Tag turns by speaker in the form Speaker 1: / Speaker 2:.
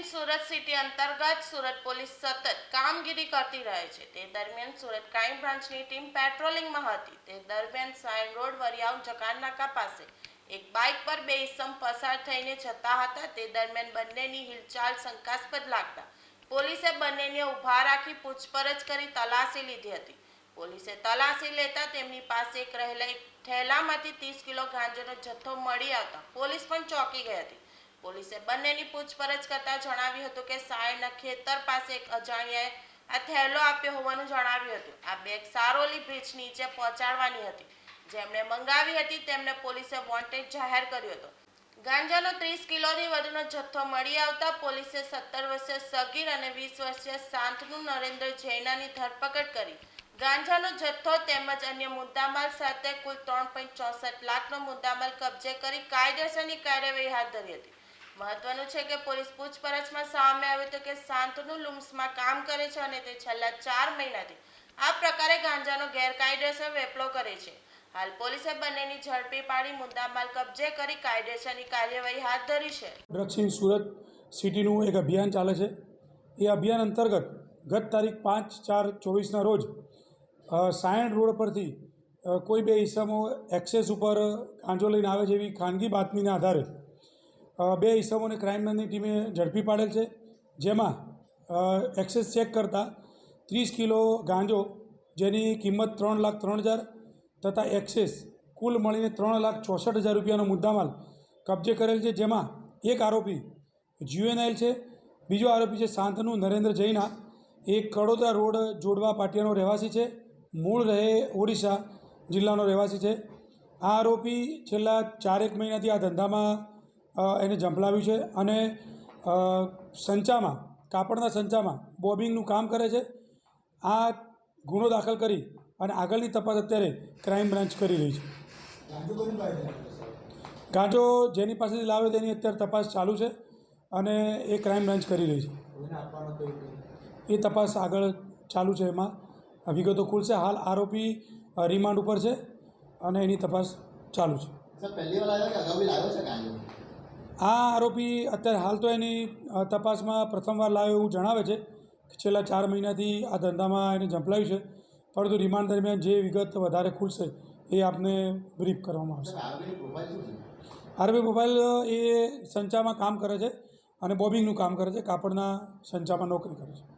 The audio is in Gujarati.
Speaker 1: સુરત સિટી અંતર્ગત સુરત પોલીસ સતત કામગીરી કરતી રહે છે। તે દરમિયાન સુરત ક્રાઇમ બ્રાન્ચની ટીમ પેટ્રોલિંગમાં હતી। તે દરમિયાન સાયન રોડ વરિયાવ જકારનાકા પાસે એક બાઇક પર બે ઇસમ પસાર થઈને જતા હતા। તે દરમિયાન બંનેની હિલચાલ શંકાસ્પદ લાગતા પોલીસે બંનેને ઊભા રાખી પૂછપરછ કરી તલાશી લીધી હતી। પોલીસે તલાશી લેતા તેમની પાસે રહેલા એક થેલામાંથી 30 કિલો ગાંજાનો જથ્થો મળી આવતા પોલીસ પણ ચોંકી ગઈ હતી। પોલીસે બંનેની પૂછપરછ કરતા જણાવ્યું હતું કે સાયણના ખેતર પાસે એક અજાણ્યાએ આ થેલો આપ્યો હોવાનું જણાવ્યું હતું। આ બેગ સારોલી બ્રિજ નીચે પહોંચાડવાની હતી। જેમણે મંગાવી હતી તેમને પોલીસે વોન્ટેડ જાહેર કર્યો હતો। ગાંજાનો 30 કિલોથી વધુનો જથ્થો મળી આવતા પોલીસે 17 વર્ષીય સગીર અને 20 વર્ષીય શાંતનુ નરેન્દ્ર જૈનાની ધરપકડ કરી ગાંજાનો જથ્થો તેમજ અન્ય મુદ્દામાલ સાથે કુલ 3.64 લાખનો મુદ્દામાલ કબજે કરી કાયદેસરની કાર્યવાહી હાથ ધરી હતી। મહત્વનું છે કે પોલીસ પૂછપરછમાં સામે આવ્યું હતું કે શાંતનુ લુમ્સમાં કામ કરે છે અને તે છેલ્લા 4 મહિનાથી આ પ્રકારે ગાંજાનો ગેરકાયદેસર વેપલો કરે છે। હાલ પોલીસે બંનેની ઝડપી પાડી મુદ્દામાલ કબજે કરી કાયદેસરની કાર્યવાહી હાથ ધરી છે।
Speaker 2: ડ્રગ્સની સુરત સિટીનું એક અભિયાન ચાલે છે। એ અભિયાન અંતર્ગત ગત તારીખ 5/4/24ના રોજ સાયણ રોડ પરથી કોઈ બે ઈસમો એક્સેસ ઉપર ગાંજો લઈને આવે છે એવી ખાનગી બાતમીના આધારે બે ઈસમોને ક્રાઇમ બ્રાન્ચની ટીમે ઝડપી પાડેલ છે। જેમાં એક્સેસ ચેક કરતાં 30 કિલો ગાંજો જેની કિંમત 3,03,000 તથા એક્સેસ કુલ મળીને 3,64,000 રૂપિયાનો મુદ્દામાલ કબજે કરેલ છે। જેમાં એક આરોપી જ્યુએનઆઈલ છે, બીજો આરોપી છે શાંતનુ નરેન્દ્ર જૈના, એ કડોદરા રોડ જોડવા પાટિયાનો રહેવાસી છે, મૂળ રહે ઓડિશા જિલ્લાનો રહેવાસી છે। આ આરોપી છેલ્લા 4 મહિનાથી આ ધંધામાં એને ઝંપલાવ્યું છે અને સંચામાં કાપડના સંચામાં બોબિંગનું કામ કરે છે। આ ગુનો દાખલ કરી અને આગળની તપાસ અત્યારે ક્રાઇમ બ્રાન્ચ કરી રહી છે। ગાંજો જેની પાસેથી લાવ્યો તેની અત્યારે તપાસ ચાલુ છે અને એ ક્રાઇમ બ્રાન્ચ કરી રહી છે। એ તપાસ આગળ ચાલુ છે, એમાં વિગતો ખુલશે। હાલ આરોપી રિમાન્ડ ઉપર છે અને એની તપાસ ચાલુ છે। આ આરોપી અત્યારે હાલ તો એની તપાસમાં પ્રથમવાર લાવ્યો એવું જણાવે છે કે છેલ્લા 4 મહિનાથી આ ધંધામાં એને ઝંપલાવ્યું છે, પરંતુ રિમાન્ડ દરમિયાન જે વિગત વધારે ખુલશે એ આપને બ્રીફ કરવામાં આવશે। આરોપી પ્રોફાઇલ એ સંચામાં કામ કરે છે અને બોબિંગનું કામ કરે છે, કાપડના સંચામાં નોકરી કરે છે।